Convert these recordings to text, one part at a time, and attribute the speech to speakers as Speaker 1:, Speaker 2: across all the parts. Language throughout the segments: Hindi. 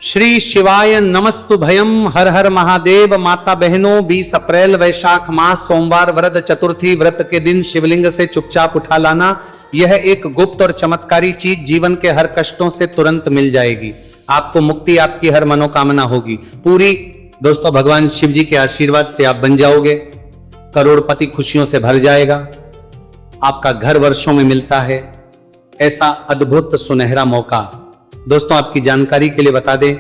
Speaker 1: श्री शिवाय नमस्तुभयम। हर हर महादेव। माता बहनों, 20 अप्रैल वैशाख मास सोमवार वरद चतुर्थी व्रत के दिन शिवलिंग से चुपचाप उठा लाना। यह एक गुप्त और चमत्कारी चीज जीवन के हर कष्टों से तुरंत मिल जाएगी। आपको मुक्ति, आपकी हर मनोकामना होगी पूरी। दोस्तों, भगवान शिव जी के आशीर्वाद से आप बन जाओगे करोड़पति, खुशियों से भर जाएगा। आपका घर वर्षों में मिलता है ऐसा अद्भुत सुनहरा मौका। दोस्तों, आपकी जानकारी के लिए बता दें,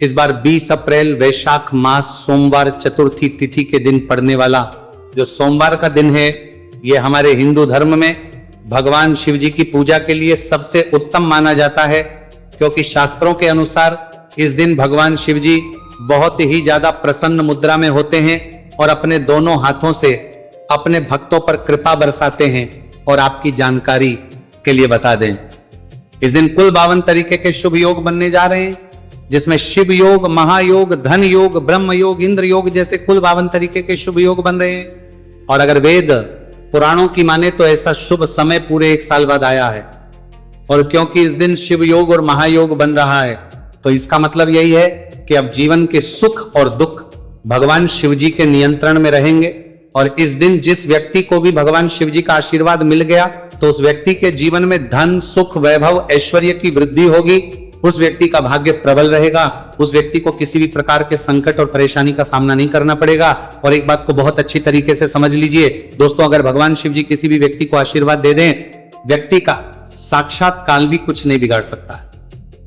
Speaker 1: इस बार 20 अप्रैल वैशाख मास सोमवार चतुर्थी तिथि के दिन पड़ने वाला जो सोमवार का दिन है, यह हमारे हिंदू धर्म में भगवान शिव जी की पूजा के लिए सबसे उत्तम माना जाता है, क्योंकि शास्त्रों के अनुसार इस दिन भगवान शिव जी बहुत ही ज्यादा प्रसन्न मुद्रा में होते हैं और अपने दोनों हाथों से अपने भक्तों पर कृपा बरसाते हैं। और आपकी जानकारी के लिए बता दें, इस दिन कुल 52 तरीके के शुभ योग बनने जा रहे हैं, जिसमें शिव योग, महायोग, धन योग, ब्रह्म योग, इंद्र योग जैसे कुल 52 तरीके के शुभ योग बन रहे हैं। और अगर वेद पुराणों की माने तो ऐसा शुभ समय पूरे 1 साल बाद आया है। और क्योंकि इस दिन शिव योग और महायोग बन रहा है, तो इसका मतलब यही है कि अब जीवन के सुख और दुख भगवान शिव जी के नियंत्रण में रहेंगे। और इस दिन जिस व्यक्ति को भी भगवान शिव जी का आशीर्वाद मिल गया, तो उस व्यक्ति के जीवन में धन, सुख, वैभव, ऐश्वर्य की वृद्धि होगी। उस व्यक्ति का भाग्य प्रबल रहेगा। उस व्यक्ति को किसी भी प्रकार के संकट और परेशानी का सामना नहीं करना पड़ेगा। और एक बात को बहुत अच्छी तरीके से समझ लीजिए दोस्तों, अगर भगवान शिव जी किसी भी व्यक्ति को आशीर्वाद दे दें, व्यक्ति का साक्षात काल भी कुछ नहीं बिगाड़ सकता।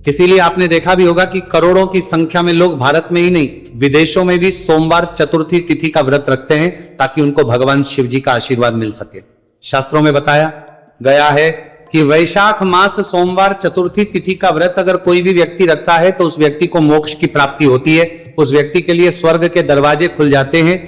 Speaker 1: इसीलिए आपने देखा भी होगा कि करोड़ों की संख्या में लोग भारत में ही नहीं, विदेशों में भी सोमवार चतुर्थी तिथि का व्रत रखते हैं, ताकि उनको भगवान शिव जी का आशीर्वाद मिल सके। शास्त्रों में बताया गया है कि वैशाख मास सोमवार चतुर्थी तिथि का व्रत अगर कोई भी व्यक्ति रखता है, तो उस व्यक्ति को मोक्ष की प्राप्ति होती है। उस व्यक्ति के लिए स्वर्ग के दरवाजे खुल जाते हैं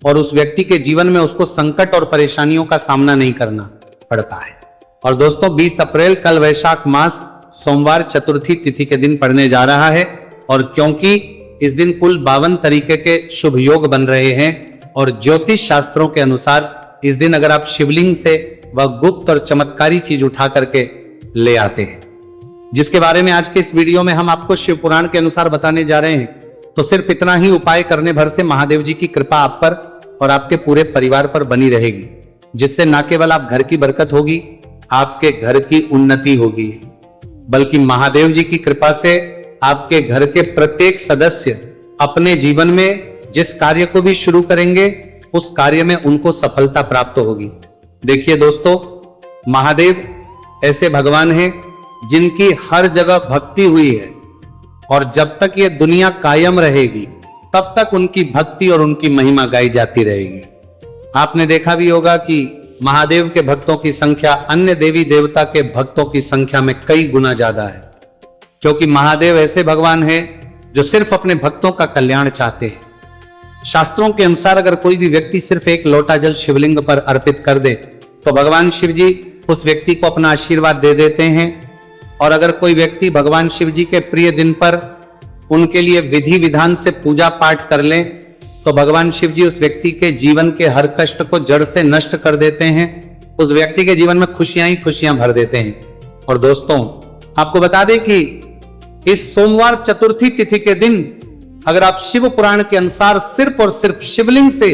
Speaker 1: और उस व्यक्ति के जीवन में उसको संकट और परेशानियों का सामना नहीं करना पड़ता है। और दोस्तों, 20 अप्रैल कल वैशाख मास सोमवार चतुर्थी तिथि के दिन पड़ने जा रहा है। और क्योंकि इस दिन कुल 52 तरीके के शुभ योग बन रहे हैं, और ज्योतिष शास्त्रों के अनुसार इस दिन अगर आप शिवलिंग से वह गुप्त और चमत्कारी चीज उठा करके ले आते हैं, जिसके बारे में आज के इस वीडियो में हम आपको शिव पुराण के अनुसार बताने जा रहे हैं, तो सिर्फ इतना ही उपाय करने भर से महादेव जी की कृपा आप पर और आपके पूरे परिवार पर बनी रहेगी, जिससे न केवल आप घर की बरकत होगी, आपके घर की उन्नति होगी, बल्कि महादेव जी की कृपा से आपके घर के प्रत्येक सदस्य अपने जीवन में जिस कार्य को भी शुरू करेंगे, उस कार्य में उनको सफलता प्राप्त होगी। देखिए दोस्तों, महादेव ऐसे भगवान हैं जिनकी हर जगह भक्ति हुई है, और जब तक ये दुनिया कायम रहेगी तब तक उनकी भक्ति और उनकी महिमा गाई जाती रहेगी। आपने देखा भी होगा कि महादेव के भक्तों की संख्या अन्य देवी देवता के भक्तों की संख्या में कई गुना ज्यादा है, क्योंकि महादेव ऐसे भगवान हैं जो सिर्फ अपने भक्तों का कल्याण चाहते हैं। शास्त्रों के अनुसार अगर कोई भी व्यक्ति सिर्फ एक लोटा जल शिवलिंग पर अर्पित कर दे, तो भगवान शिव जी उस व्यक्ति को अपना आशीर्वाद दे देते हैं। और अगर कोई व्यक्ति भगवान शिव जी के प्रिय दिन पर उनके लिए विधि विधान से पूजा पाठ कर ले, तो भगवान शिव जी उस व्यक्ति के जीवन के हर कष्ट को जड़ से नष्ट कर देते हैं। उस व्यक्ति के जीवन में खुशियां ही खुशियां भर देते हैं। और दोस्तों, आपको बता दें कि इस सोमवार चतुर्थी तिथि के दिन अगर आप शिव पुराण के अनुसार सिर्फ और सिर्फ शिवलिंग से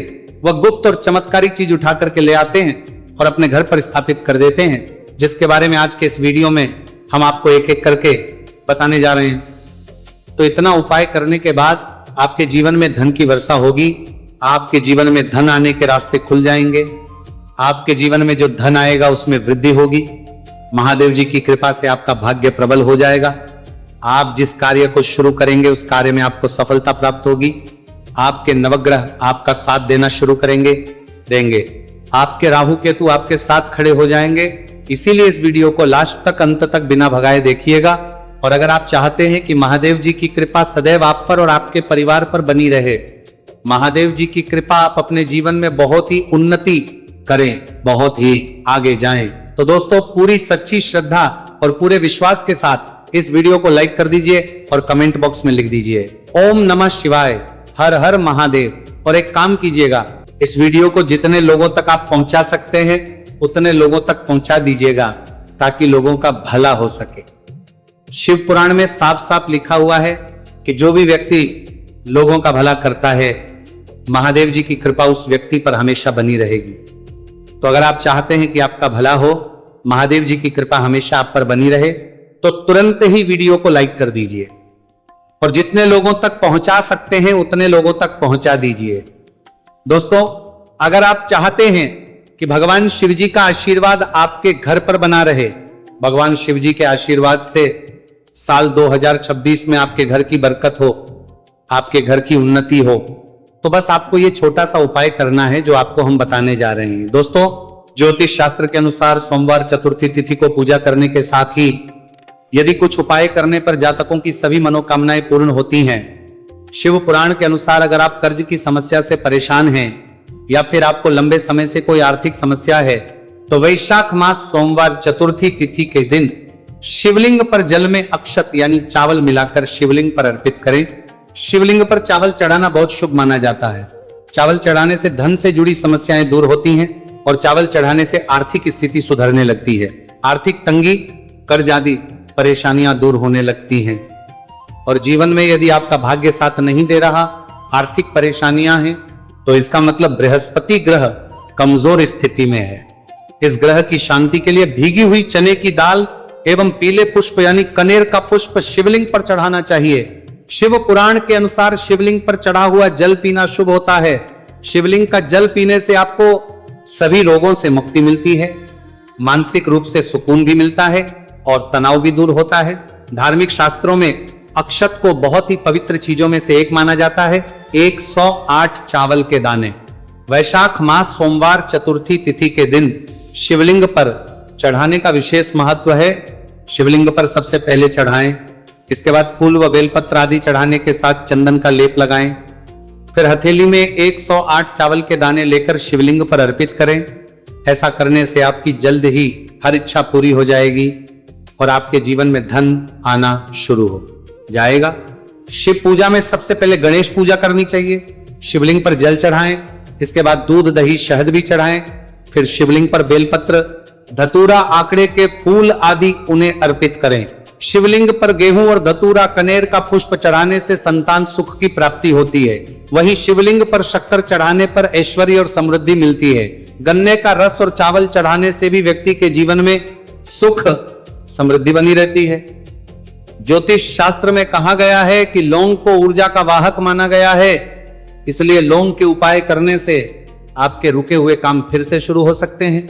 Speaker 1: वह गुप्त और चमत्कारी चीज उठा करके ले आते हैं और अपने घर पर स्थापित कर देते हैं, जिसके बारे में आज के इस वीडियो में हम आपको एक एक करके बताने जा रहे हैं, तो इतना उपाय करने के बाद आपके जीवन में धन की वर्षा होगी। आपके जीवन में धन आने के रास्ते खुल जाएंगे। आपके जीवन में जो धन आएगा उसमें वृद्धि होगी। महादेव जी की कृपा से आपका भाग्य प्रबल हो जाएगा। आप जिस कार्य को शुरू करेंगे उस कार्य में आपको सफलता प्राप्त होगी। आपके नवग्रह आपका साथ देना शुरू देंगे। आपके राहु केतु आपके साथ खड़े हो जाएंगे। इसीलिए इस वीडियो को लास्ट तक, अंत तक बिना भगाए देखिएगा। और अगर आप चाहते हैं कि महादेव जी की कृपा सदैव आप पर और आपके परिवार पर बनी रहे, महादेव जी की कृपा आप अपने जीवन में बहुत ही उन्नति करें, बहुत ही आगे जाएं, तो दोस्तों पूरी सच्ची श्रद्धा और पूरे विश्वास के साथ इस वीडियो को लाइक कर दीजिए और कमेंट बॉक्स में लिख दीजिए ओम नमः शिवाय, हर हर महादेव। और एक काम कीजिएगा, इस वीडियो को जितने लोगों तक आप पहुंचा सकते हैं उतने लोगों तक पहुंचा दीजिएगा, ताकि लोगों का भला हो सके। शिव पुराण में साफ साफ लिखा हुआ है कि जो भी व्यक्ति लोगों का भला करता है, महादेव जी की कृपा उस व्यक्ति पर हमेशा बनी रहेगी। तो अगर आप चाहते हैं कि आपका भला हो, महादेव जी की कृपा हमेशा आप पर बनी रहे, तो तुरंत ही वीडियो को लाइक कर दीजिए और जितने लोगों तक पहुंचा सकते हैं उतने लोगों तक पहुंचा दीजिए। दोस्तों, अगर आप चाहते हैं कि भगवान शिव जी का आशीर्वाद आपके घर पर बना रहे, भगवान शिव जी के आशीर्वाद से साल 2026 में आपके घर की बरकत हो, आपके घर की उन्नति हो, तो बस आपको ये छोटा सा उपाय करना है जो आपको हम बताने जा रहे हैं। दोस्तों, ज्योतिष शास्त्र के अनुसार सोमवार चतुर्थी तिथि को पूजा करने के साथ ही यदि कुछ उपाय करने पर जातकों की सभी मनोकामनाएं पूर्ण होती हैं। शिव पुराण के अनुसार अगर आप कर्ज की समस्या से परेशान हैं या फिर आपको लंबे समय से कोई आर्थिक समस्या है, तो वैशाख मास सोमवार चतुर्थी तिथि के दिन शिवलिंग पर जल में अक्षत यानी चावल मिलाकर शिवलिंग पर अर्पित करें। शिवलिंग पर चावल चढ़ाना बहुत शुभ माना जाता है। चावल चढ़ाने से धन से जुड़ी समस्याएं दूर होती हैं और चावल चढ़ाने से आर्थिक स्थिति सुधरने लगती है। आर्थिक तंगी, कर्ज आदि परेशानियां दूर होने लगती हैं। और जीवन में यदि आपका भाग्य साथ नहीं दे रहा, आर्थिक परेशानियां हैं, तो इसका मतलब बृहस्पति ग्रह कमजोर स्थिति में है। इस ग्रह की शांति के लिए भीगी हुई चने की दाल एवं पीले पुष्प यानी कनेर का पुष्प शिवलिंग पर चढ़ाना चाहिए। शिव पुराण के अनुसार शिवलिंग पर चढ़ा हुआ जल पीना शुभ होता है। शिवलिंग का जल पीने से आपको सभी रोगों से मुक्ति मिलती है, मानसिक रूप से सुकून भी मिलता है और तनाव भी दूर होता है। धार्मिक शास्त्रों में अक्षत को बहुत ही पवित्र चीजों में से एक माना जाता है। 108 चावल के दाने वैशाख मास सोमवार चतुर्थी तिथि के दिन शिवलिंग पर चढ़ाने का विशेष महत्व है। शिवलिंग पर सबसे पहले चढ़ाएं, इसके बाद फूल व बेलपत्र आदि चढ़ाने के साथ चंदन का लेप लगाएं। फिर हथेली में 108 चावल के दाने लेकर शिवलिंग पर अर्पित करें। ऐसा करने से आपकी जल्द ही हर इच्छा पूरी हो जाएगी और आपके जीवन में धन आना शुरू हो जाएगा। शिव पूजा में सबसे पहले गणेश पूजा करनी चाहिए। शिवलिंग पर जल चढ़ाएं, इसके बाद दूध दही शहद भी चढ़ाएं। फिर शिवलिंग पर बेलपत्र, धतूरा, आंकड़े के फूल आदि उन्हें अर्पित करें। शिवलिंग पर गेहूं और धतूरा कनेर का पुष्प चढ़ाने से संतान सुख की प्राप्ति होती है। वहीं शिवलिंग पर शक्कर चढ़ाने पर ऐश्वर्य और समृद्धि मिलती है। गन्ने का रस और चावल चढ़ाने से भी व्यक्ति के जीवन में सुख समृद्धि बनी रहती है। ज्योतिष शास्त्र में कहा गया है कि लौंग को ऊर्जा का वाहक माना गया है, इसलिए लौंग के उपाय करने से आपके रुके हुए काम फिर से शुरू हो सकते हैं।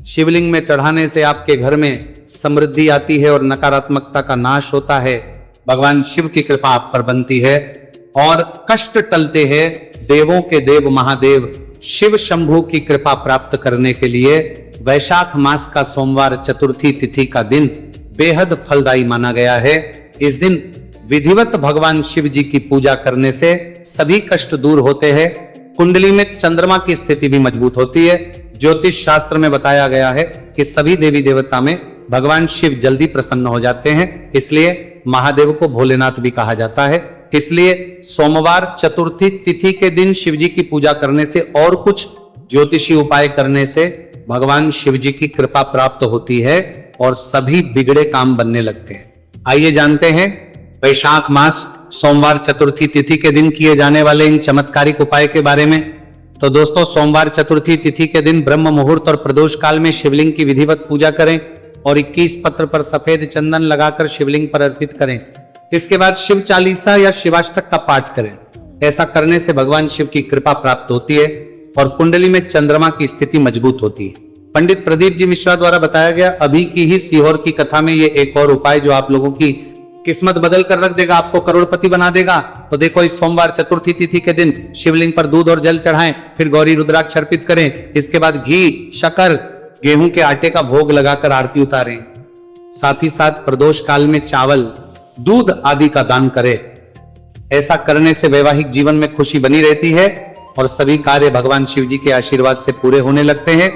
Speaker 1: शिवलिंग में चढ़ाने से आपके घर में समृद्धि आती है और नकारात्मकता का नाश होता है। भगवान शिव की कृपा आप पर बनती है और कष्ट टलते हैं। देवों के देव महादेव शिव शंभु की कृपा प्राप्त करने के लिए वैशाख मास का सोमवार चतुर्थी तिथि का दिन बेहद फलदायी माना गया है। इस दिन विधिवत भगवान शिव जी की पूजा करने से सभी कष्ट दूर होते हैं। कुंडली में चंद्रमा की स्थिति भी मजबूत होती है। ज्योतिष शास्त्र में बताया गया है कि सभी देवी देवता में भगवान शिव जल्दी प्रसन्न हो जाते हैं, इसलिए महादेव को भोलेनाथ भी कहा जाता है। इसलिए सोमवार चतुर्थी तिथि के दिन शिव जी की पूजा करने से और कुछ ज्योतिषी उपाय करने से भगवान शिव जी की कृपा प्राप्त होती है और सभी बिगड़े काम बनने लगते हैं। आइए जानते हैं वैशाख मास सोमवार चतुर्थी तिथि के दिन किए जाने वाले इन चमत्कारिक उपाय के बारे में। तो दोस्तों, सोमवार चतुर्थी तिथि के दिन ब्रह्म मुहूर्त और प्रदोष काल में शिवलिंग की विधिवत पूजा करें और 21 पत्र पर सफेद चंदन लगाकर शिवलिंग पर अर्पित करें। इसके बाद शिव चालीसा या शिवाष्टक का पाठ करें। ऐसा करने से भगवान शिव की कृपा प्राप्त होती है और कुंडली में चंद्रमा की स्थिति मजबूत होती है। पंडित प्रदीप जी मिश्रा द्वारा बताया गया अभी की ही सीहोर की कथा में ये एक और उपाय जो आप लोगों की किस्मत बदल कर रख देगा, आपको करोड़पति बना देगा। तो देखो, इस सोमवार चतुर्थी तिथि के दिन शिवलिंग पर दूध और जल चढ़ाएं, फिर गौरी रुद्राक्ष अर्पित करें। इसके बाद घी, शक्कर, गेहूं के आटे का भोग लगाकर आरती उतारें। साथ ही साथ प्रदोष काल में चावल, दूध आदि का दान करें। ऐसा करने से वैवाहिक जीवन में खुशी बनी रहती है और सभी कार्य भगवान शिव जी के आशीर्वाद से पूरे होने लगते हैं।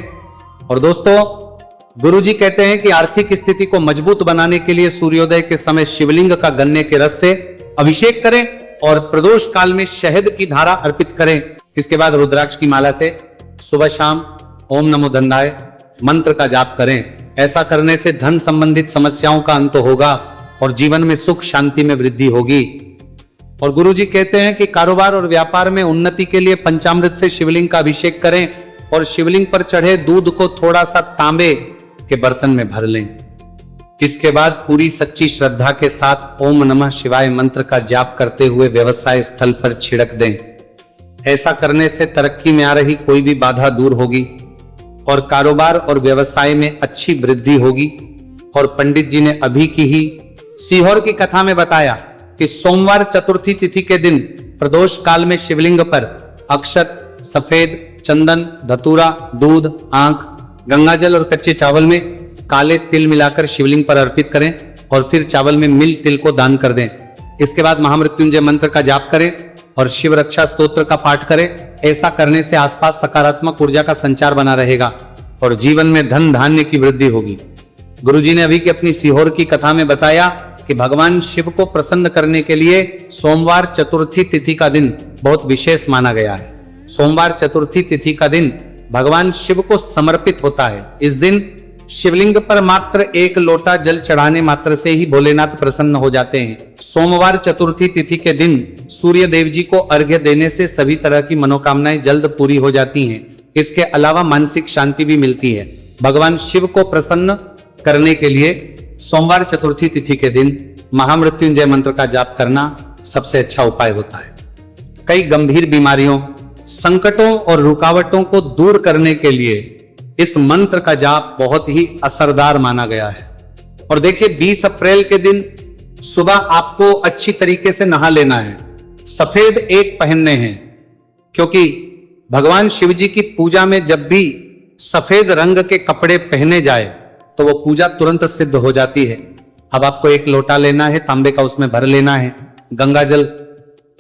Speaker 1: और दोस्तों, गुरुजी कहते हैं कि आर्थिक स्थिति को मजबूत बनाने के लिए सूर्योदय के समय शिवलिंग का गन्ने के रस से अभिषेक करें और प्रदोष काल में शहद की धारा अर्पित करें। इसके बाद रुद्राक्ष की माला से सुबह शाम ओम नमो धन्धाय मंत्र का जाप करें। ऐसा करने से धन संबंधित समस्याओं का अंत होगा और जीवन में सुख शांति में वृद्धि होगी। और गुरुजी कहते हैं कि कारोबार और व्यापार में उन्नति के लिए पंचामृत से शिवलिंग का अभिषेक करें और शिवलिंग पर चढ़े दूध को थोड़ा सा तांबे के बर्तन में भर लें। इसके बाद पूरी सच्ची श्रद्धा के साथ ओम नमः शिवाय मंत्र का जाप करते हुए व्यवसाय स्थल पर छिड़क दें। ऐसा करने से तरक्की में आ रही कोई भी बाधा दूर होगी और कारोबार और व्यवसाय में अच्छी वृद्धि होगी। और पंडित जी ने अभी की ही सीहोर की कथा में बताया कि सोमवार चतुर्थी तिथि के दिन प्रदोष काल में शिवलिंग पर अक्षत, सफेद चंदन, धतूरा, दूध, आंख, गंगाजल और कच्चे चावल में काले तिल मिलाकर शिवलिंग पर अर्पित करें और फिर चावल में मिल तिल को दान कर दें। इसके बाद महामृत्युंजय मंत्र का जाप करें और शिव रक्षा स्तोत्र का पाठ करें। ऐसा करने से आसपास सकारात्मक ऊर्जा का संचार बना रहेगा और जीवन में धन धान्य की वृद्धि होगी। गुरुजी ने अभी की अपनी सीहोर की कथा में बताया कि भगवान शिव को प्रसन्न करने के लिए सोमवार चतुर्थी तिथि का दिन बहुत विशेष माना गया है। सोमवार चतुर्थी तिथि का दिन भगवान शिव को समर्पित होता है। इस दिन शिवलिंग पर मात्र एक लोटा जल चढ़ाने मात्र से ही भोलेनाथ प्रसन्न हो जाते हैं। सोमवार चतुर्थी तिथि के दिन सूर्य देव जी को अर्घ्य देने से सभी तरह की मनोकामनाएं जल्द पूरी हो जाती हैं। इसके अलावा मानसिक शांति भी मिलती है। भगवान शिव को प्रसन्न करने के लिए सोमवार चतुर्थी तिथि के दिन महामृत्युंजय मंत्र का जाप करना सबसे अच्छा उपाय होता है। कई गंभीर बीमारियों, संकटों और रुकावटों को दूर करने के लिए इस मंत्र का जाप बहुत ही असरदार माना गया है। और देखिए 20 अप्रैल के दिन सुबह आपको अच्छी तरीके से नहा लेना है। सफेद एक पहनने हैं, क्योंकि भगवान शिव जी की पूजा में जब भी सफेद रंग के कपड़े पहने जाए तो वो पूजा तुरंत सिद्ध हो जाती है। अब आपको एक लोटा लेना है, तांबे का, उसमें भर लेना है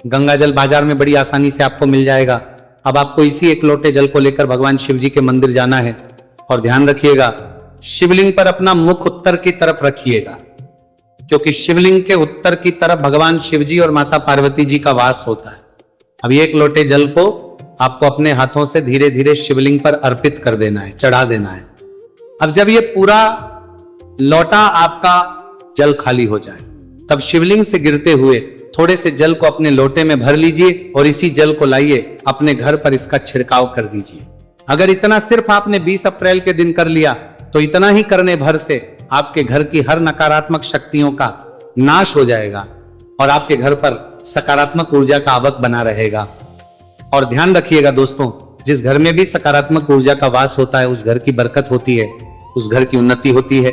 Speaker 1: गंगाजल बाजार में बड़ी आसानी से आपको मिल जाएगा। अब आपको इसी एक लोटे जल को लेकर भगवान शिव जी के मंदिर जाना है और ध्यान रखिएगा शिवलिंग पर अपना मुख उत्तर की तरफ रखिएगा, क्योंकि शिवलिंग के उत्तर की तरफ भगवान शिव जी और माता पार्वती जी का वास होता है। अब एक लोटे जल को आपको अपने हाथों से धीरे धीरे शिवलिंग पर अर्पित कर देना है, चढ़ा देना है। अब जब ये पूरा लोटा आपका जल खाली हो जाए तब शिवलिंग से गिरते हुए थोड़े से जल को अपने लोटे में भर लीजिए और इसी जल को लाइए अपने घर पर इसका छिड़काव कर दीजिए। अगर इतना सिर्फ आपने 20 अप्रैल के दिन कर लिया तो इतना ही करने भर से आपके घर की हर नकारात्मक शक्तियों का नाश हो जाएगा और आपके घर पर सकारात्मक ऊर्जा का आवक बना रहेगा। और ध्यान रखिएगा दोस्तों, जिस घर में भी सकारात्मक ऊर्जा का वास होता है उस घर की बरकत होती है, उस घर की उन्नति होती है।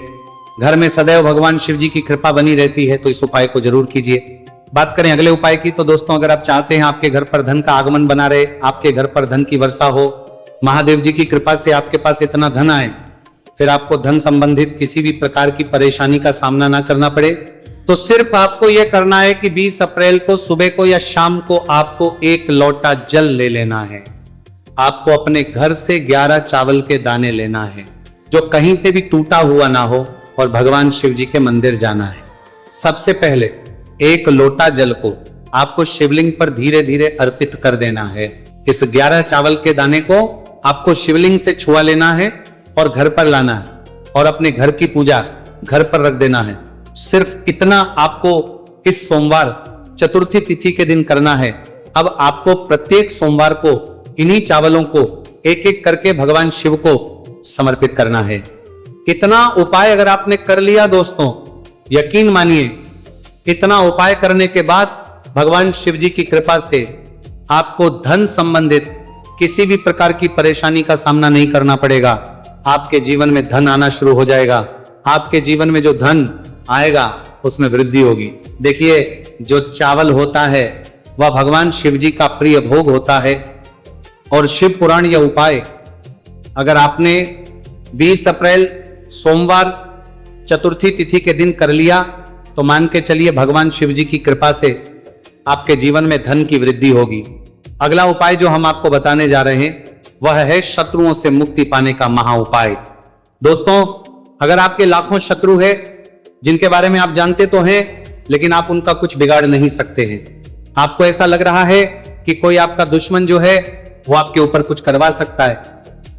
Speaker 1: घर में सदैव भगवान शिव जी की कृपा बनी रहती है। तो इस उपाय को जरूर कीजिए। बात करें अगले उपाय की, तो दोस्तों अगर आप चाहते हैं आपके घर पर धन का आगमन बना रहे, आपके घर पर धन की वर्षा हो, महादेव जी की कृपा से आपके पास इतना धन आए, फिर आपको धन संबंधित किसी भी प्रकार की परेशानी का सामना ना करना पड़े, तो सिर्फ आपको यह करना है कि 20 अप्रैल को सुबह को या शाम को आपको एक लोटा जल ले लेना है। आपको अपने घर से 11 चावल के दाने लेना है जो कहीं से भी टूटा हुआ ना हो और भगवान शिव जी के मंदिर जाना है। सबसे पहले एक लोटा जल को आपको शिवलिंग पर धीरे धीरे अर्पित कर देना है। इस 11 चावल के दाने को आपको शिवलिंग से छुआ लेना है और घर पर लाना है और अपने घर की पूजा घर पर रख देना है। सिर्फ इतना आपको इस सोमवार चतुर्थी तिथि के दिन करना है। अब आपको प्रत्येक सोमवार को इन्हीं चावलों को एक एक करके भगवान शिव को समर्पित करना है। इतना उपाय अगर आपने कर लिया दोस्तों, यकीन मानिए इतना उपाय करने के बाद भगवान शिव जी की कृपा से आपको धन संबंधित किसी भी प्रकार की परेशानी का सामना नहीं करना पड़ेगा। आपके जीवन में धन आना शुरू हो जाएगा। आपके जीवन में जो धन आएगा उसमें वृद्धि होगी। देखिए जो चावल होता है वह भगवान शिव जी का प्रिय भोग होता है और शिव पुराण यह उपाय अगर आपने 20 अप्रैल सोमवार चतुर्थी तिथि के दिन कर लिया तो मान के चलिए भगवान शिव जी की कृपा से आपके जीवन में धन की वृद्धि होगी। अगला उपाय जो हम आपको बताने जा रहे हैं वह है शत्रुओं से मुक्ति पाने का महा उपाय। दोस्तों अगर आपके लाखों शत्रु है जिनके बारे में आप जानते तो हैं लेकिन आप उनका कुछ बिगाड़ नहीं सकते हैं, आपको ऐसा लग रहा है कि कोई आपका दुश्मन जो है वो आपके ऊपर कुछ करवा सकता है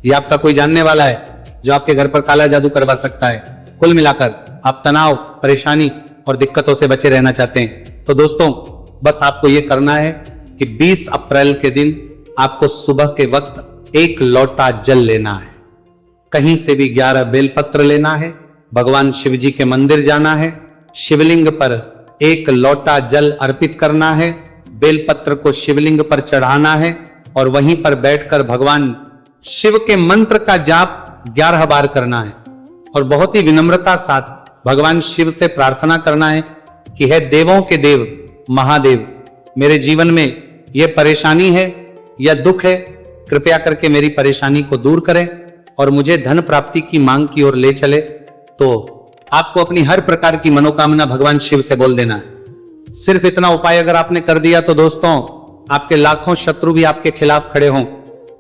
Speaker 1: या आपका कोई जानने वाला है जो आपके घर पर काला जादू करवा सकता है, कुल मिलाकर आप तनाव, परेशानी और दिक्कतों से बचे रहना चाहते हैं, तो दोस्तों बस आपको यह करना है कि 20 अप्रैल के दिन आपको सुबह के वक्त 1 लोटा जल लेना है, कहीं से भी 11 बेलपत्र लेना है, भगवान शिव जी के मंदिर जाना है, शिवलिंग पर 1 लोटा जल अर्पित करना है, बेलपत्र को शिवलिंग पर चढ़ाना है और वहीं पर बैठकर भगवान शिव के मंत्र का जाप 11 बार करना है और बहुत ही विनम्रता साथ भगवान शिव से प्रार्थना करना है कि हे देवों के देव महादेव, मेरे जीवन में यह परेशानी है या दुख है, कृपया करके मेरी परेशानी को दूर करें और मुझे धन प्राप्ति की मांग की ओर ले चले। तो आपको अपनी हर प्रकार की मनोकामना भगवान शिव से बोल देना है। सिर्फ इतना उपाय अगर आपने कर दिया तो दोस्तों, आपके लाखों शत्रु भी आपके खिलाफ खड़े हों,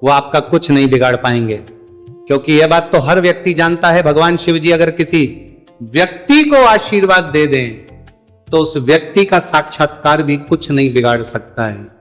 Speaker 1: वो आपका कुछ नहीं बिगाड़ पाएंगे, क्योंकि यह बात तो हर व्यक्ति जानता है, भगवान शिव जी अगर किसी व्यक्ति को आशीर्वाद दे दें तो उस व्यक्ति का साक्षात्कार भी कुछ नहीं बिगाड़ सकता है।